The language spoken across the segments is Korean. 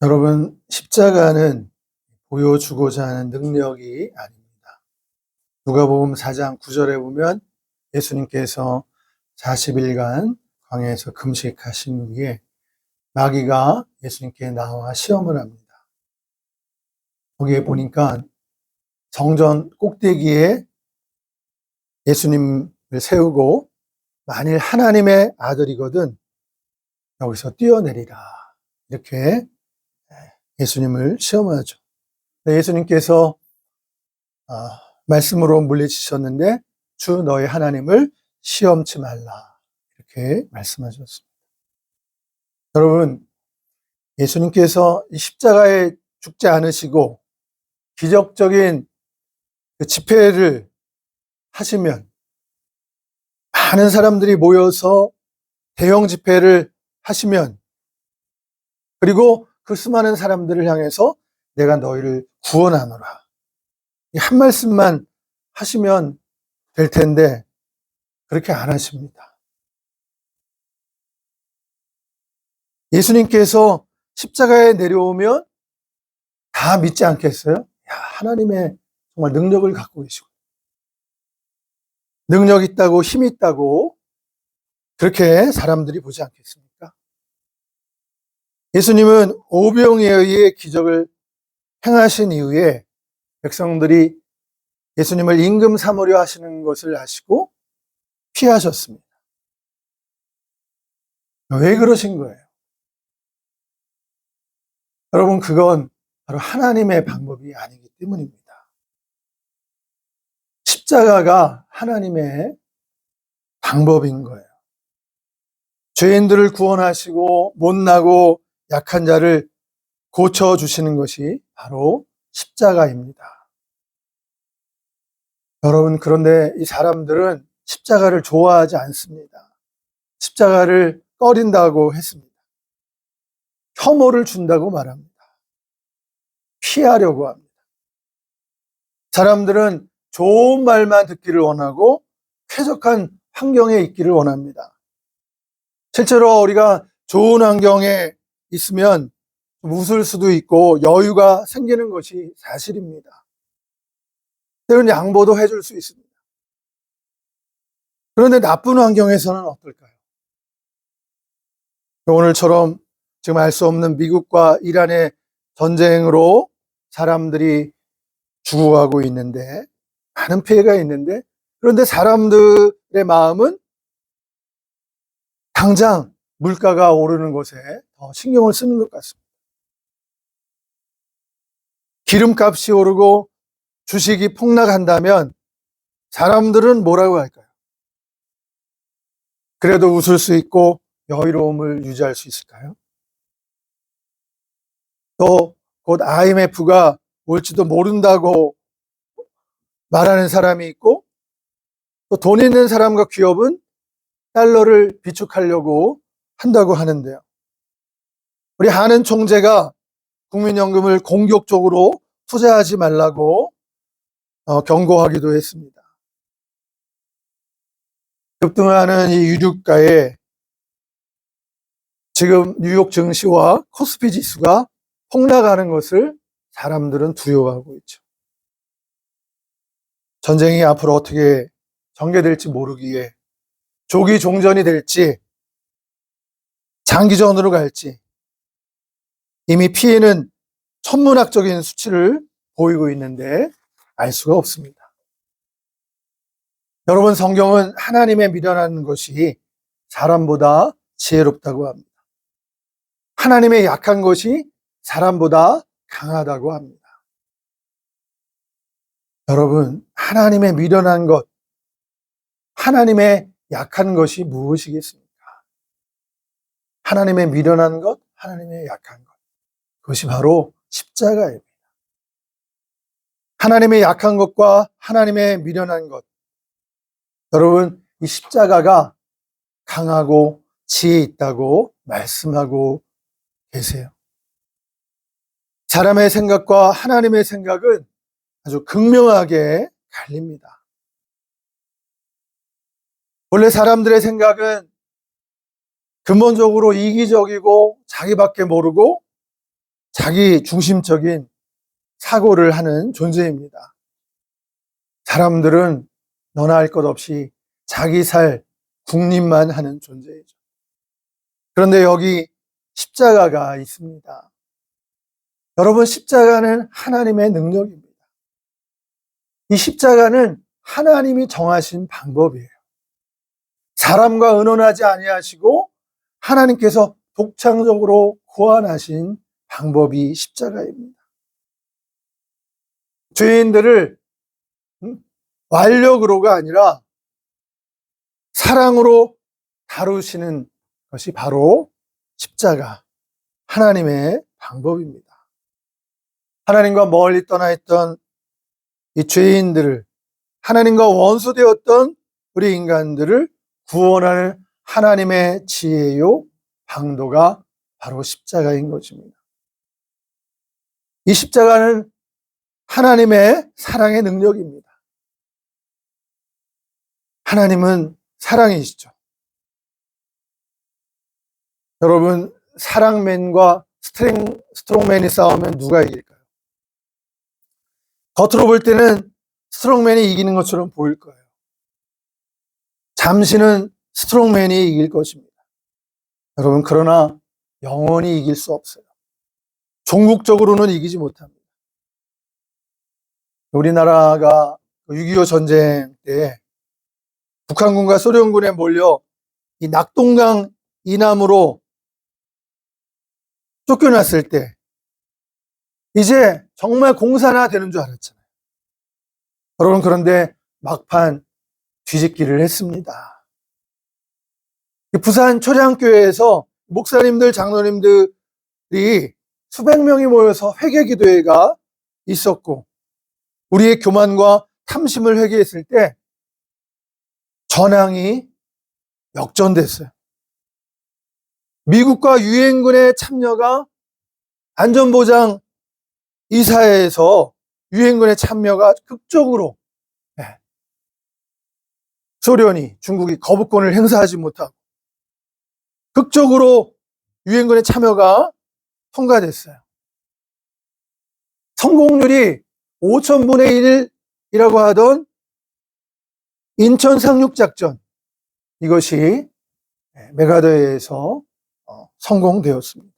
여러분, 십자가는 보여주고자 하는 능력이 아닙니다. 누가복음 4장 9절에 보면 예수님께서 40일간 광야에서 금식하신 후에 마귀가 예수님께 나와 시험을 합니다. 거기에 보니까 성전 꼭대기에 예수님을 세우고 만일 하나님의 아들이거든 여기서 뛰어내리라. 이렇게 예수님을 시험하죠. 예수님께서 말씀으로 물리치셨는데 주 너희 하나님을 시험치 말라. 이렇게 말씀하셨습니다. 여러분, 예수님께서 이 십자가에 죽지 않으시고 기적적인 그 집회를 하시면 많은 사람들이 모여서 대형 집회를 하시면 그리고 그 수많은 사람들을 향해서 내가 너희를 구원하노라. 이 한 말씀만 하시면 될 텐데 그렇게 안 하십니다. 예수님께서 십자가에 내려오면 다 믿지 않겠어요? 야, 하나님의 정말 능력을 갖고 계시고 능력 있다고 힘 있다고 그렇게 사람들이 보지 않겠습니까? 예수님은 오병이에 의해 기적을 행하신 이후에 백성들이 예수님을 임금 삼으려 하시는 것을 아시고 피하셨습니다. 왜 그러신 거예요? 여러분, 그건 바로 하나님의 방법이 아니기 때문입니다. 십자가가 하나님의 방법인 거예요. 죄인들을 구원하시고 못나고 약한 자를 고쳐주시는 것이 바로 십자가입니다. 여러분, 그런데 이 사람들은 십자가를 좋아하지 않습니다. 십자가를 꺼린다고 했습니다. 혐오를 준다고 말합니다. 피하려고 합니다. 사람들은 좋은 말만 듣기를 원하고 쾌적한 환경에 있기를 원합니다. 실제로 우리가 좋은 환경에 있으면 웃을 수도 있고 여유가 생기는 것이 사실입니다. 때로는 양보도 해줄 수 있습니다. 그런데 나쁜 환경에서는 어떨까요? 오늘처럼 지금 알 수 없는 미국과 이란의 전쟁으로 사람들이 죽어가고 있는데 많은 피해가 있는데 그런데 사람들의 마음은 당장 물가가 오르는 것에 더 신경을 쓰는 것 같습니다. 기름값이 오르고 주식이 폭락한다면 사람들은 뭐라고 할까요? 그래도 웃을 수 있고 여유로움을 유지할 수 있을까요? 또 곧 IMF가 올지도 모른다고 말하는 사람이 있고 또 돈 있는 사람과 기업은 달러를 비축하려고 한다고 하는데요. 우리 하는 총재가 국민연금을 공격적으로 투자하지 말라고 경고하기도 했습니다. 급등하는 이 유류가에 지금 뉴욕 증시와 코스피 지수가 폭락하는 것을 사람들은 두려워하고 있죠. 전쟁이 앞으로 어떻게 전개될지 모르기에 조기 종전이 될지 장기전으로 갈지 이미 피해는 천문학적인 수치를 보이고 있는데 알 수가 없습니다. 여러분, 성경은 하나님의 미련한 것이 사람보다 지혜롭다고 합니다. 하나님의 약한 것이 사람보다 강하다고 합니다. 여러분, 하나님의 미련한 것, 하나님의 약한 것이 무엇이겠습니까? 하나님의 미련한 것, 하나님의 약한 것. 그것이 바로 십자가입니다. 하나님의 약한 것과 하나님의 미련한 것. 여러분, 이 십자가가 강하고 지혜 있다고 말씀하고 계세요. 사람의 생각과 하나님의 생각은 아주 극명하게 갈립니다. 원래 사람들의 생각은 근본적으로 이기적이고 자기밖에 모르고 자기 중심적인 사고를 하는 존재입니다. 사람들은 너나 할 것 없이 자기 살 국립만 하는 존재이죠. 그런데 여기 십자가가 있습니다. 여러분, 십자가는 하나님의 능력입니다. 이 십자가는 하나님이 정하신 방법이에요. 사람과 의논하지 아니하시고 하나님께서 독창적으로 고안하신 방법이 십자가입니다. 죄인들을 완력으로가 아니라 사랑으로 다루시는 것이 바로 십자가, 하나님의 방법입니다. 하나님과 멀리 떠나 있던 이 죄인들을, 하나님과 원수되었던 우리 인간들을 구원하는 하나님의 지혜요 방도가 바로 십자가인 것입니다. 이 십자가는 하나님의 사랑의 능력입니다. 하나님은 사랑이시죠. 여러분, 사랑맨과 스트롱맨이 싸우면 누가 이길까요? 겉으로 볼 때는 스트롱맨이 이기는 것처럼 보일 거예요. 잠시는 스트롱맨이 이길 것입니다. 여러분, 그러나 영원히 이길 수 없어요. 종국적으로는 이기지 못합니다. 우리나라가 6.25 전쟁 때 북한군과 소련군에 몰려 이 낙동강 이남으로 쫓겨났을 때 이제 정말 공산화 되는 줄 알았잖아요. 여러분, 그런데 막판 뒤집기를 했습니다. 부산 초량교회에서 목사님들, 장로님들이 수백 명이 모여서 회개기도회가 있었고, 우리의 교만과 탐심을 회개했을 때 전황이 역전됐어요. 미국과 유엔군의 참여가, 안전보장 이사회에서 유엔군의 참여가 극적으로, 소련이, 중국이 거부권을 행사하지 못하고 극적으로 유엔군의 참여가 통과됐어요. 성공률이 5000분의 1이라고 하던 인천 상륙작전, 이것이 메가더에서 성공되었습니다.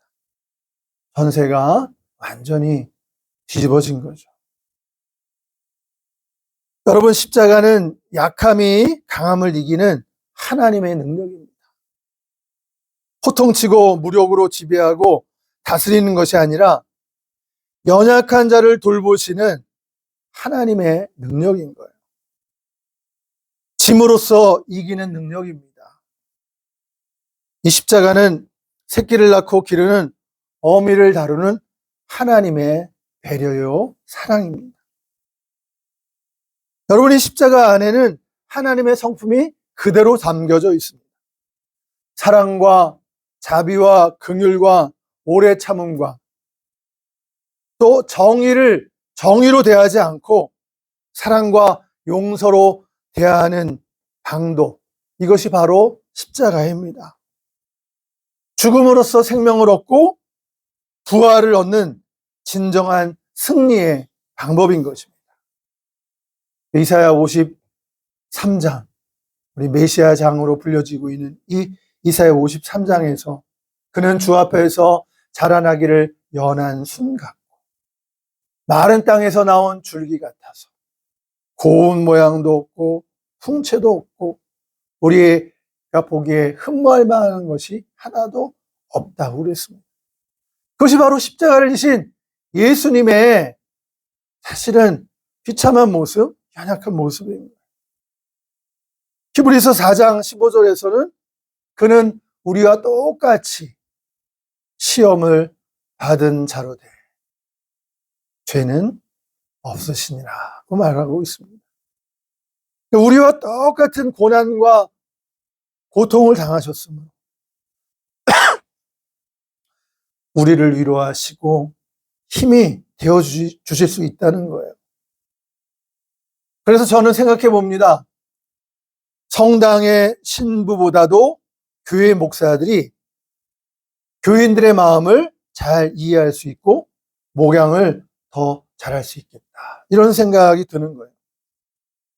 전세가 완전히 뒤집어진 거죠. 여러분, 십자가는 약함이 강함을 이기는 하나님의 능력입니다. 호통치고 무력으로 지배하고 다스리는 것이 아니라 연약한 자를 돌보시는 하나님의 능력인 거예요. 짐으로써 이기는 능력입니다. 이 십자가는 새끼를 낳고 기르는 어미를 다루는 하나님의 배려요 사랑입니다. 여러분이 십자가 안에는 하나님의 성품이 그대로 담겨져 있습니다. 사랑과 자비와 긍휼과 오래 참음과 또 정의로 대하지 않고 사랑과 용서로 대하는 방도, 이것이 바로 십자가입니다. 죽음으로써 생명을 얻고 부활을 얻는 진정한 승리의 방법인 것입니다. 이사야 53장, 우리 메시아 장으로 불려지고 있는 이 이사야 53장에서 그는 주 앞에서 자라나기를 연한 순 같고 마른 땅에서 나온 줄기 같아서 고운 모양도 없고 풍채도 없고 우리가 보기에 흠모할 만한 것이 하나도 없다고 그랬습니다. 그것이 바로 십자가를 지신 예수님의 사실은 비참한 모습, 연약한 모습입니다. 히브리서 4장 15절에서는 그는 우리와 똑같이 시험을 받은 자로되 죄는 없으시니라고 말하고 있습니다. 우리와 똑같은 고난과 고통을 당하셨으므로 우리를 위로하시고 힘이 되어주실 수 있다는 거예요. 그래서 저는 생각해 봅니다. 성당의 신부보다도 교회 목사들이 교인들의 마음을 잘 이해할 수 있고 목양을 더 잘할 수 있겠다. 이런 생각이 드는 거예요.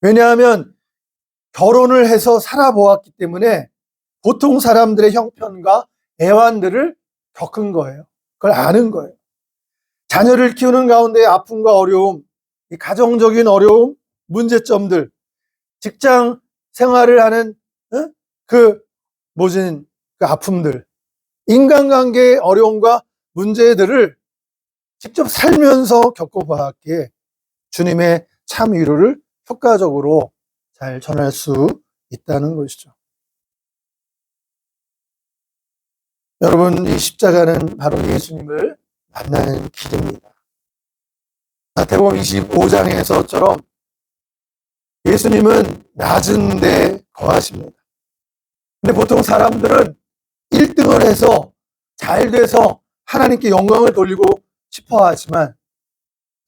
왜냐하면 결혼을 해서 살아보았기 때문에 보통 사람들의 형편과 애환들을 겪은 거예요. 그걸 아는 거예요. 자녀를 키우는 가운데 아픔과 어려움, 이 가정적인 어려움, 문제점들, 직장 생활을 하는 그 모진 그 아픔들, 인간관계의 어려움과 문제들을 직접 살면서 겪어봤기에 주님의 참 위로를 효과적으로 잘 전할 수 있다는 것이죠. 여러분, 이 십자가는 바로 예수님을 만나는 길입니다. 마태복음 25장에서처럼 예수님은 낮은 데 거하십니다. 근데 보통 사람들은 1등을 해서 잘 돼서 하나님께 영광을 돌리고 싶어 하지만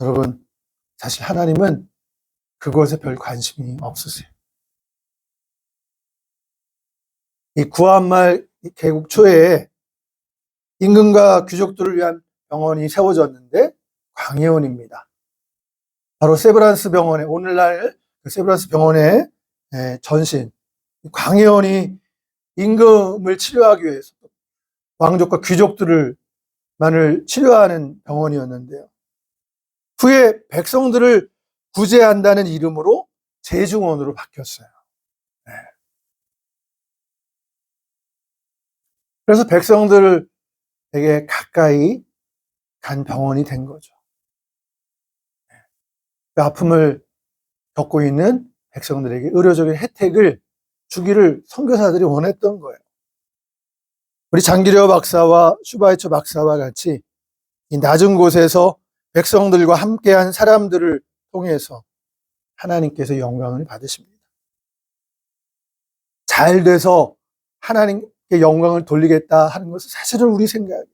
여러분, 사실 하나님은 그것에 별 관심이 없으세요. 이 구한말 개국 초에 임금과 귀족들을 위한 병원이 세워졌는데 광해원입니다. 바로 세브란스 병원에, 오늘날 세브란스 병원의 전신 광해원이 임금을 치료하기 위해서 왕족과 귀족들을 만을 치료하는 병원이었는데요. 후에 백성들을 구제한다는 이름으로 재중원으로 바뀌었어요. 그래서 백성들에게 가까이 간 병원이 된 거죠. 그 아픔을 겪고 있는 백성들에게 의료적인 혜택을 주기를 선교사들이 원했던 거예요. 우리 장기려 박사와 슈바이처 박사와 같이 이 낮은 곳에서 백성들과 함께한 사람들을 통해서 하나님께서 영광을 받으십니다. 잘 돼서 하나님께 영광을 돌리겠다 하는 것은 사실은 우리 생각이에요.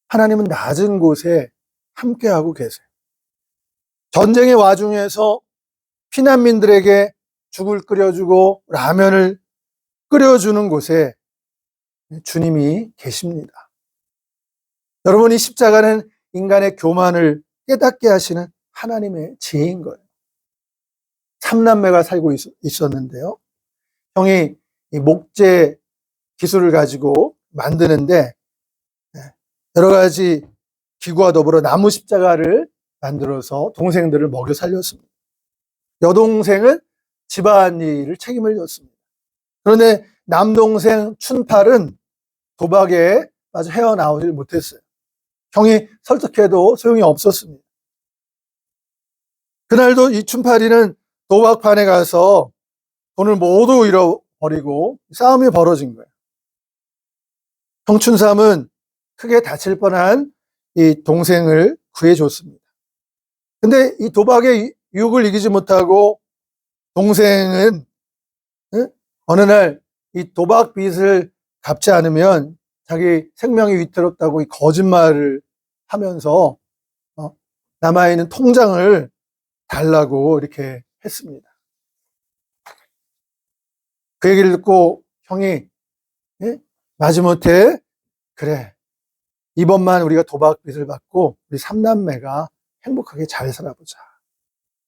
하나님은 낮은 곳에 함께하고 계세요. 전쟁의 와중에서 피난민들에게 죽을 끓여주고 라면을 끓여주는 곳에 주님이 계십니다. 여러분, 이 십자가는 인간의 교만을 깨닫게 하시는 하나님의 지혜인 거예요. 삼남매가 살고 있었는데요. 형이 이 목재 기술을 가지고 만드는데 여러 가지 기구와 더불어 나무 십자가를 만들어서 동생들을 먹여 살렸습니다. 여동생은 집안일을 책임을 졌습니다. 그런데 남동생 춘팔은 도박에 빠져 헤어나오질 못했어요. 형이 설득해도 소용이 없었습니다. 그날도 이 춘팔이는 도박판에 가서 돈을 모두 잃어버리고 싸움이 벌어진 거예요. 형 춘삼은 크게 다칠 뻔한 이 동생을 구해줬습니다. 근데 이 도박의 유혹을 이기지 못하고 동생은 어느 날 이 도박 빚을 갚지 않으면 자기 생명이 위태롭다고 이 거짓말을 하면서 남아있는 통장을 달라고 이렇게 했습니다. 그 얘기를 듣고 형이 마지못해 그래, 이번만 우리가 도박 빚을 받고 우리 삼남매가 행복하게 잘 살아보자.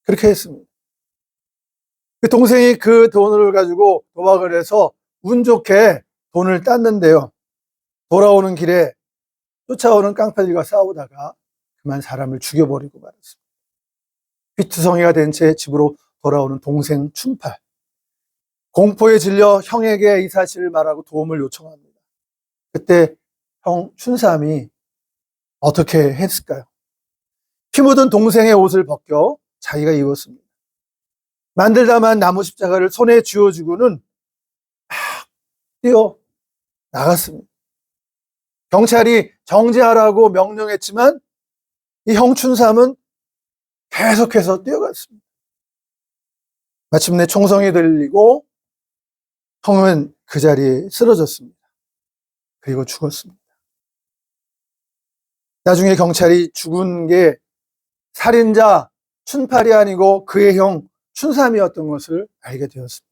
그렇게 했습니다. 그 동생이 그 돈을 가지고 도박을 해서 운 좋게 돈을 땄는데요. 돌아오는 길에 쫓아오는 깡패들과 싸우다가 그만 사람을 죽여버리고 말았습니다. 피투성이가 된 채 집으로 돌아오는 동생 춘팔. 공포에 질려 형에게 이 사실을 말하고 도움을 요청합니다. 그때 형 춘삼이 어떻게 했을까요? 피 묻은 동생의 옷을 벗겨 자기가 입었습니다. 만들다만 나무 십자가를 손에 쥐어주고는 막 뛰어 나갔습니다. 경찰이 정지하라고 명령했지만 이 형 춘삼은 계속해서 뛰어갔습니다. 마침내 총성이 들리고 형은 그 자리에 쓰러졌습니다. 그리고 죽었습니다. 나중에 경찰이 죽은 게 살인자 춘팔이 아니고 그의 형 춘삼이었던 것을 알게 되었습니다.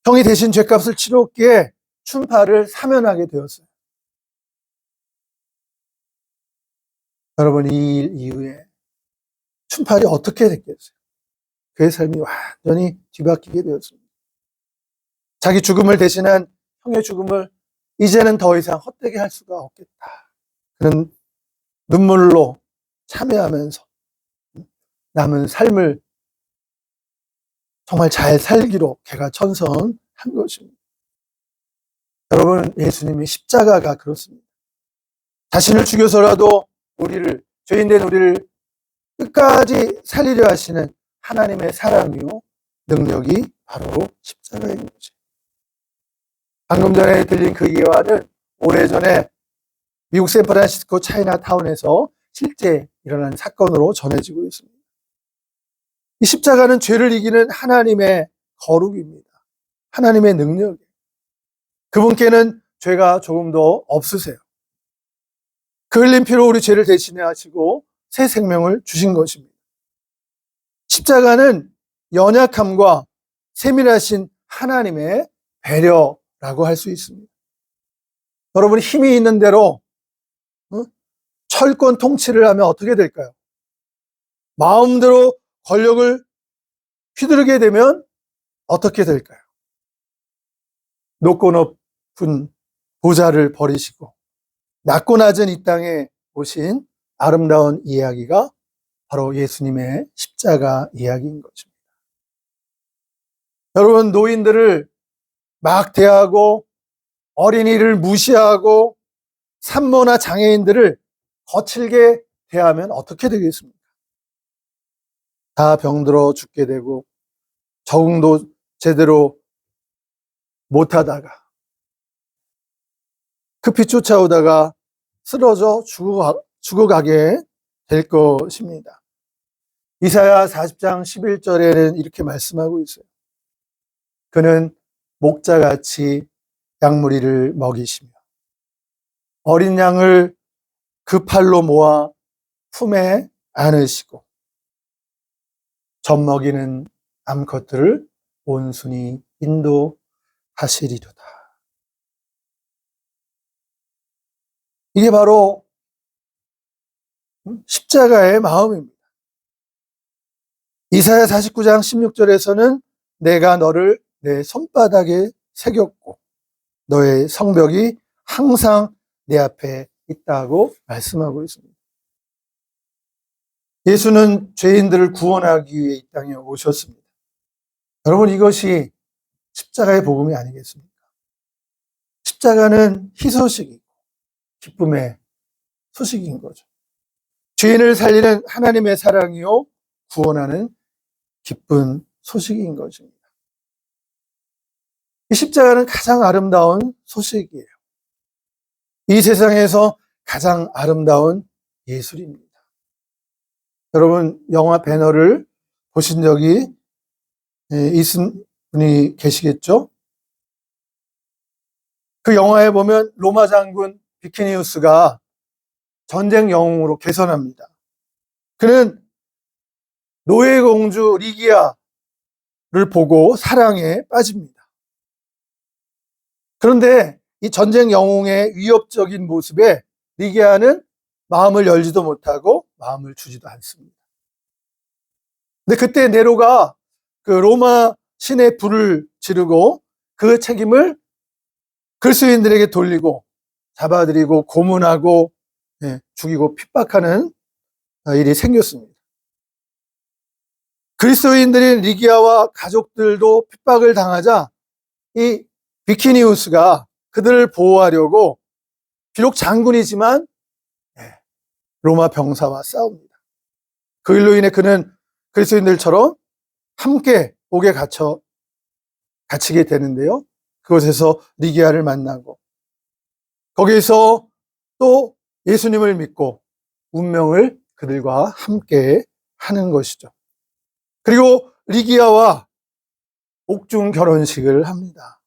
형이 대신 죗값을 치렀기에 춘파를 사면하게 되었어요. 여러분, 이 일 이후에 춘팔이 어떻게 됐겠어요? 그의 삶이 완전히 뒤바뀌게 되었습니다. 자기 죽음을 대신한 형의 죽음을 이제는 더 이상 헛되게 할 수가 없겠다. 그는 눈물로 참회하면서 남은 삶을 정말 잘 살기로 개가천선한 것입니다. 여러분, 예수님의 십자가가 그렇습니다. 자신을 죽여서라도 죄인된 우리를 끝까지 살리려 하시는 하나님의 사랑이요 능력이 바로 십자가인 거죠. 방금 전에 들린 그 예화는 오래전에 미국 샌프란시스코 차이나타운에서 실제 일어난 사건으로 전해지고 있습니다. 이 십자가는 죄를 이기는 하나님의 거룩입니다. 하나님의 능력이에요. 그분께는 죄가 조금도 없으세요. 그 흘린 피로 우리 죄를 대신해 하시고 새 생명을 주신 것입니다. 십자가는 연약함과 세밀하신 하나님의 배려라고 할 수 있습니다. 여러분, 힘이 있는 대로 철권 통치를 하면 어떻게 될까요? 마음대로 권력을 휘두르게 되면 어떻게 될까요? 높고 높은 보좌를 버리시고 낮고 낮은 이 땅에 오신 아름다운 이야기가 바로 예수님의 십자가 이야기인 것입니다. 여러분, 노인들을 막 대하고 어린이를 무시하고 산모나 장애인들을 거칠게 대하면 어떻게 되겠습니까? 다 병들어 죽게 되고 적응도 제대로 못하다가 급히 쫓아오다가 쓰러져 죽어가게 될 것입니다. 이사야 40장 11절에는 이렇게 말씀하고 있어요. 그는 목자같이 양무리를 먹이시며 어린 양을 그 팔로 모아 품에 안으시고 젖먹이는 암컷들을 온순히 인도하시리로다. 이게 바로 십자가의 마음입니다. 이사야 49장 16절에서는 내가 너를 내 손바닥에 새겼고 너의 성벽이 항상 내 앞에 있다고 말씀하고 있습니다. 예수는 죄인들을 구원하기 위해 이 땅에 오셨습니다. 여러분, 이것이 십자가의 복음이 아니겠습니까? 십자가는 희소식이고 기쁨의 소식인 거죠. 죄인을 살리는 하나님의 사랑이요 구원하는 기쁜 소식인 것입니다. 이 십자가는 가장 아름다운 소식이에요. 이 세상에서 가장 아름다운 예술입니다. 여러분, 영화 배너를 보신 적이 있은 분이 계시겠죠? 그 영화에 보면 로마 장군 비키니우스가 전쟁 영웅으로 개선합니다. 그는 노예 공주 리기아를 보고 사랑에 빠집니다. 그런데 이 전쟁 영웅의 위협적인 모습에 리기아는 마음을 열지도 못하고 마음을 주지도 않습니다. 근데 그때 네로가 그 로마 신에 불을 지르고 그 책임을 그리스도인들에게 돌리고 잡아들이고 고문하고 죽이고 핍박하는 일이 생겼습니다. 그리스도인들인 리기아와 가족들도 핍박을 당하자 이 비키니우스가 그들을 보호하려고 비록 장군이지만 로마 병사와 싸웁니다. 그 일로 인해 그는 그리스도인들처럼 함께 옥에 갇히게 되는데요. 그곳에서 리기아를 만나고 거기에서 또 예수님을 믿고 운명을 그들과 함께 하는 것이죠. 그리고 리기아와 옥중 결혼식을 합니다.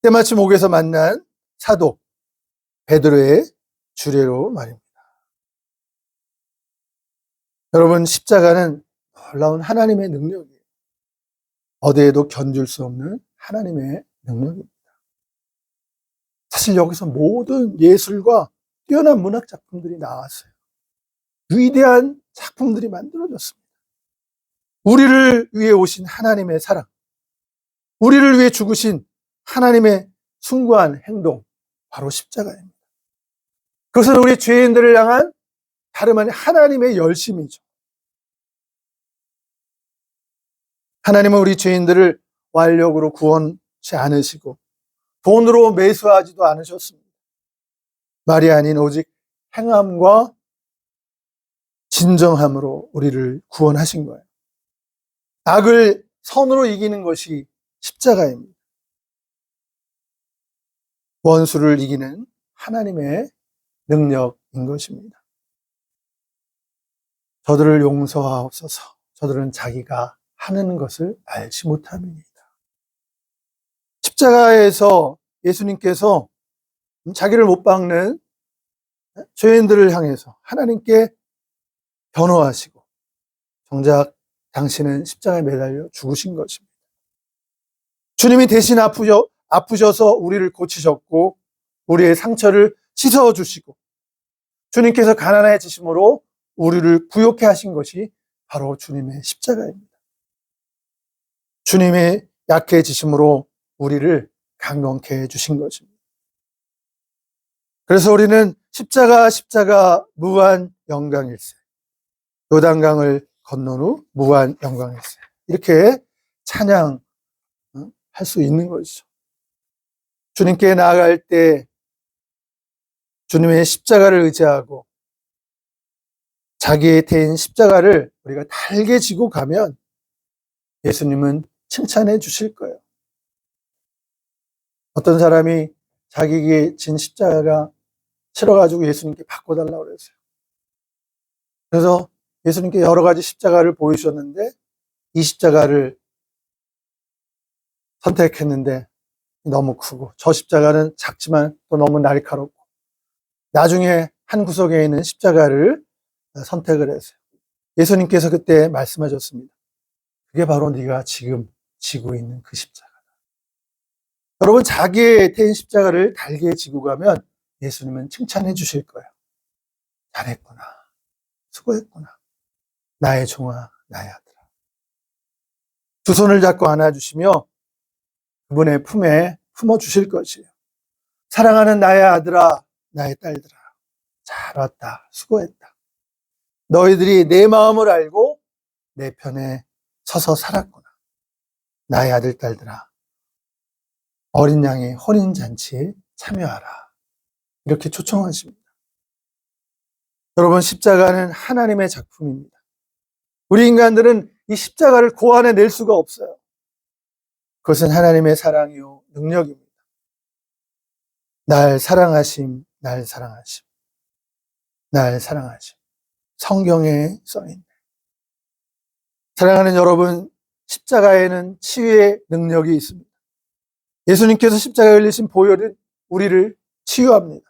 때마침 옥에서 만난 사도 베드로의 주례로 말입니다. 여러분, 십자가는 놀라운 하나님의 능력이에요. 어디에도 견줄 수 없는 하나님의 능력입니다. 사실 여기서 모든 예술과 뛰어난 문학 작품들이 나왔어요. 위대한 작품들이 만들어졌습니다. 우리를 위해 오신 하나님의 사랑, 우리를 위해 죽으신 하나님의 숭고한 행동, 바로 십자가입니다. 그것은 우리 죄인들을 향한 다름 아닌 하나님의 열심이죠. 하나님은 우리 죄인들을 완력으로 구원치 않으시고 돈으로 매수하지도 않으셨습니다. 말이 아닌 오직 행함과 진정함으로 우리를 구원하신 거예요. 악을 선으로 이기는 것이 십자가입니다. 원수를 이기는 하나님의 능력인 것입니다. 저들을 용서하옵소서. 저들은 자기가 하는 것을 알지 못함이니이다. 십자가에서 예수님께서 자기를 못 박는 죄인들을 향해서 하나님께 변호하시고 정작 당신은 십자가에 매달려 죽으신 것입니다. 주님이 대신 아프셔서 우리를 고치셨고 우리의 상처를 씻어주시고 주님께서 가난해지심으로 우리를 부욕해 하신 것이 바로 주님의 십자가입니다. 주님의 약해지심으로 우리를 강건케 해주신 것입니다. 그래서 우리는 십자가 무한 영광일세, 요단강을 건넌 후 무한 영광일세, 이렇게 찬양할 수 있는 것이죠. 주님께 나아갈 때 주님의 십자가를 의지하고 자기의 태인 십자가를 우리가 달게 지고 가면 예수님은 칭찬해 주실 거예요. 어떤 사람이 자기에게 진 십자가가 싫어가지고 예수님께 바꿔달라고 그랬어요. 그래서 예수님께 여러 가지 십자가를 보여주셨는데 이 십자가를 선택했는데 너무 크고 저 십자가는 작지만 또 너무 날카롭고 나중에 한 구석에 있는 십자가를 선택을 했어요. 예수님께서 그때 말씀하셨습니다. 그게 바로 네가 지금 지고 있는 그 십자가다. 여러분, 자기의 태인 십자가를 달게 지고 가면 예수님은 칭찬해 주실 거예요. 잘했구나. 수고했구나. 나의 종아, 나의 아들아. 두 손을 잡고 안아주시며 그분의 품에 품어주실 것이에요. 사랑하는 나의 아들아, 나의 딸들아. 잘 왔다. 수고했다. 너희들이 내 마음을 알고 내 편에 서서 살았구나. 나의 아들, 딸들아. 어린 양의 혼인잔치에 참여하라. 이렇게 초청하십니다. 여러분, 십자가는 하나님의 작품입니다. 우리 인간들은 이 십자가를 고안해낼 수가 없어요. 그것은 하나님의 사랑이요 능력입니다. 날 사랑하심, 날 사랑하심, 날 사랑하심. 성경에 써있네. 사랑하는 여러분, 십자가에는 치유의 능력이 있습니다. 예수님께서 십자가에 흘리신 보혈은 우리를 치유합니다.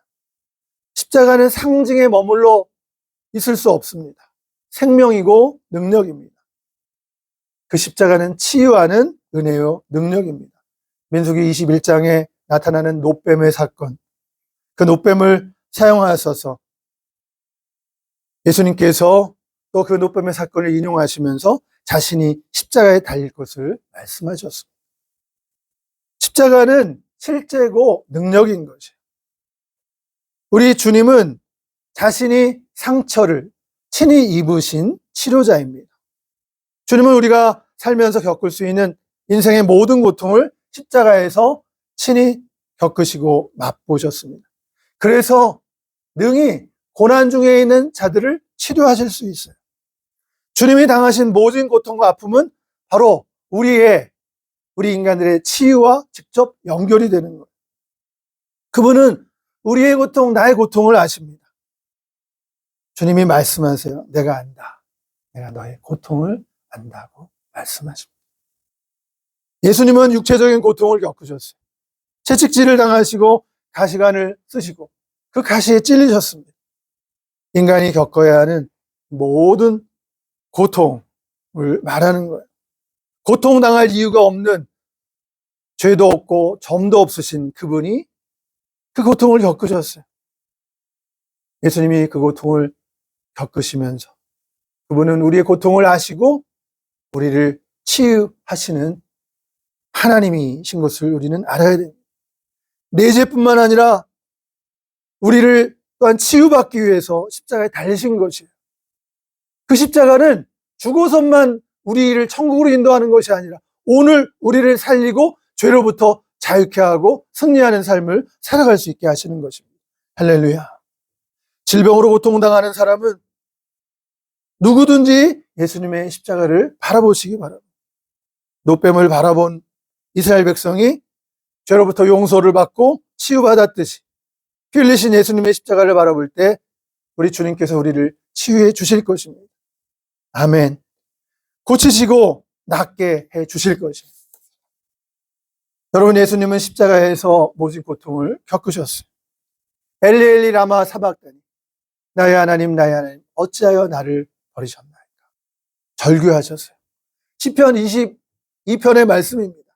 십자가는 상징에 머물러 있을 수 없습니다. 생명이고 능력입니다. 그 십자가는 치유하는 은혜요 능력입니다. 민수기 21장에 나타나는 놋뱀의 사건, 그 놋뱀을 사용하셔서 예수님께서 또 그 놋뱀의 사건을 인용하시면서 자신이 십자가에 달릴 것을 말씀하셨습니다. 십자가는 실제고 능력인 것이에요. 우리 주님은 자신이 상처를 친히 입으신 치료자입니다. 주님은 우리가 살면서 겪을 수 있는 인생의 모든 고통을 십자가에서 친히 겪으시고 맛보셨습니다. 그래서 능히 고난 중에 있는 자들을 치료하실 수 있어요. 주님이 당하신 모든 고통과 아픔은 바로 우리 인간들의 치유와 직접 연결이 되는 거예요. 그분은 우리의 고통, 나의 고통을 아십니다. 주님이 말씀하세요. 내가 안다. 내가 너의 고통을 안다고 말씀하십니다. 예수님은 육체적인 고통을 겪으셨어요. 채찍질을 당하시고 가시관을 쓰시고 그 가시에 찔리셨습니다. 인간이 겪어야 하는 모든 고통을 말하는 거예요. 고통당할 이유가 없는, 죄도 없고 점도 없으신 그분이 그 고통을 겪으셨어요. 예수님이 그 고통을 겪으시면서 그분은 우리의 고통을 아시고 우리를 치유하시는 하나님이신 것을 우리는 알아야 됩니다. 내재뿐만 아니라 우리를 또한 치유받기 위해서 십자가에 달리신 것이에요. 그 십자가는 죽어서만 우리를 천국으로 인도하는 것이 아니라 오늘 우리를 살리고 죄로부터 자유케 하고 승리하는 삶을 살아갈 수 있게 하시는 것입니다. 할렐루야. 질병으로 고통당하는 사람은 누구든지 예수님의 십자가를 바라보시기 바랍니다. 노뱀을 바라본 이스라엘 백성이 죄로부터 용서를 받고 치유받았듯이 피 흘리신 예수님의 십자가를 바라볼 때 우리 주님께서 우리를 치유해 주실 것입니다. 아멘. 고치시고 낫게 해 주실 것입니다. 여러분, 예수님은 십자가에서 모진 고통을 겪으셨어요. 엘리 엘리 라마 사박다니, 나의 하나님 나의 하나님 어찌하여 나를 버리셨나이까. 절규하셨어요. 시편 22편의 말씀입니다.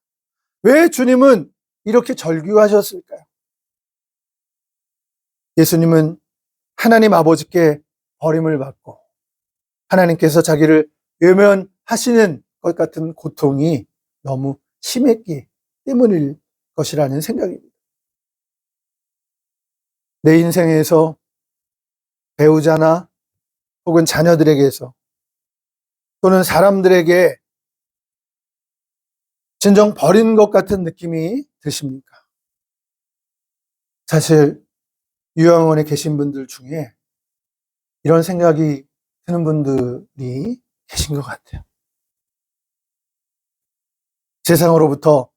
왜 주님은 이렇게 절규하셨을까요? 예수님은 하나님 아버지께 버림을 받고 하나님께서 자기를 외면하시는 것 같은 고통이 너무 심했기 때문일 것이라는 생각입니다. 내 인생에서 배우자나 혹은 자녀들에게서 또는 사람들에게 진정 버린 것 같은 느낌이 드십니까? 사실 요양원에 계신 분들 중에 이런 생각이 드는 분들이 계신 것 같아요. 세상으로부터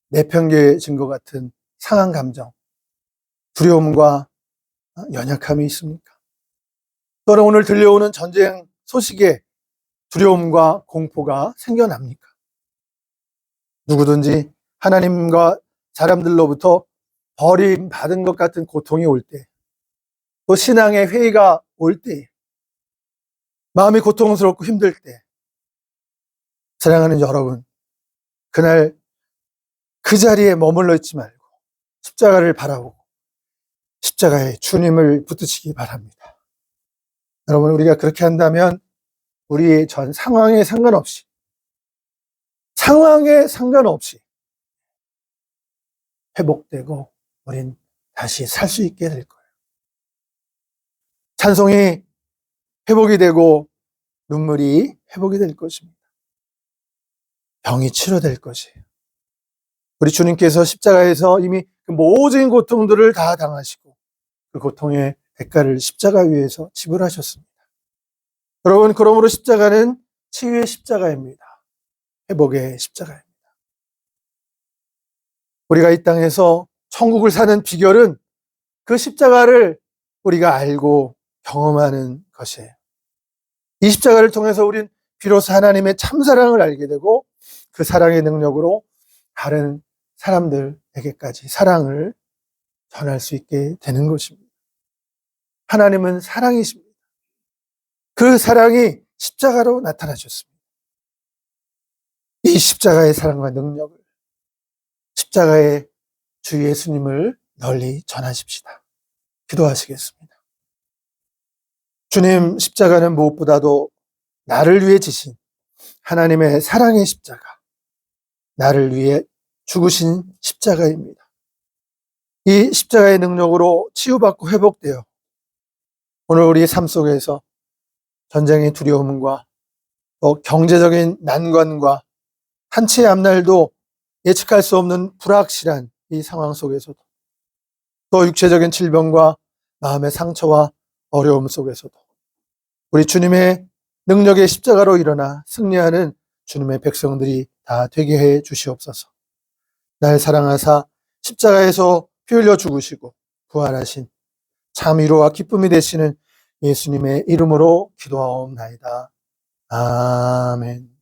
내팽개친 것 같은 상한 감정, 두려움과 연약함이 있습니까? 또는 오늘 들려오는 전쟁 소식에 두려움과 공포가 생겨납니까? 누구든지 하나님과 사람들로부터 버림받은 것 같은 고통이 올 때, 또 신앙의 회의가 올 때, 마음이 고통스럽고 힘들 때, 사랑하는 여러분, 그날 그 자리에 머물러 있지 말고 십자가를 바라보고 십자가에 주님을 붙드시기 바랍니다. 여러분, 우리가 그렇게 한다면 우리의 전 상황에 상관없이 회복되고 우린 다시 살 수 있게 될 거예요. 찬송이 회복이 되고 눈물이 회복이 될 것입니다. 병이 치료될 것이에요. 우리 주님께서 십자가에서 이미 그 모든 고통들을 다 당하시고 그 고통의 대가를 십자가 위에서 지불하셨습니다. 여러분, 그러므로 십자가는 치유의 십자가입니다. 회복의 십자가입니다. 우리가 이 땅에서 천국을 사는 비결은 그 십자가를 우리가 알고 경험하는 것이에요. 이 십자가를 통해서 우린 비로소 하나님의 참사랑을 알게 되고 그 사랑의 능력으로 다른 사람들에게까지 사랑을 전할 수 있게 되는 것입니다. 하나님은 사랑이십니다. 그 사랑이 십자가로 나타나셨습니다. 이 십자가의 사랑과 능력을, 십자가의 주 예수님을 널리 전하십시다. 기도하시겠습니다. 주님, 십자가는 무엇보다도 나를 위해 지신 하나님의 사랑의 십자가, 나를 위해 죽으신 십자가입니다. 이 십자가의 능력으로 치유받고 회복되어 오늘 우리 삶 속에서 전쟁의 두려움과 또 경제적인 난관과 한치의 앞날도 예측할 수 없는 불확실한 이 상황 속에서도 또 육체적인 질병과 마음의 상처와 어려움 속에서도 우리 주님의 능력의 십자가로 일어나 승리하는 주님의 백성들이 다 되게 해 주시옵소서. 날 사랑하사 십자가에서 피 흘려 죽으시고 부활하신 참 위로와 기쁨이 되시는 예수님의 이름으로 기도하옵나이다. 아멘.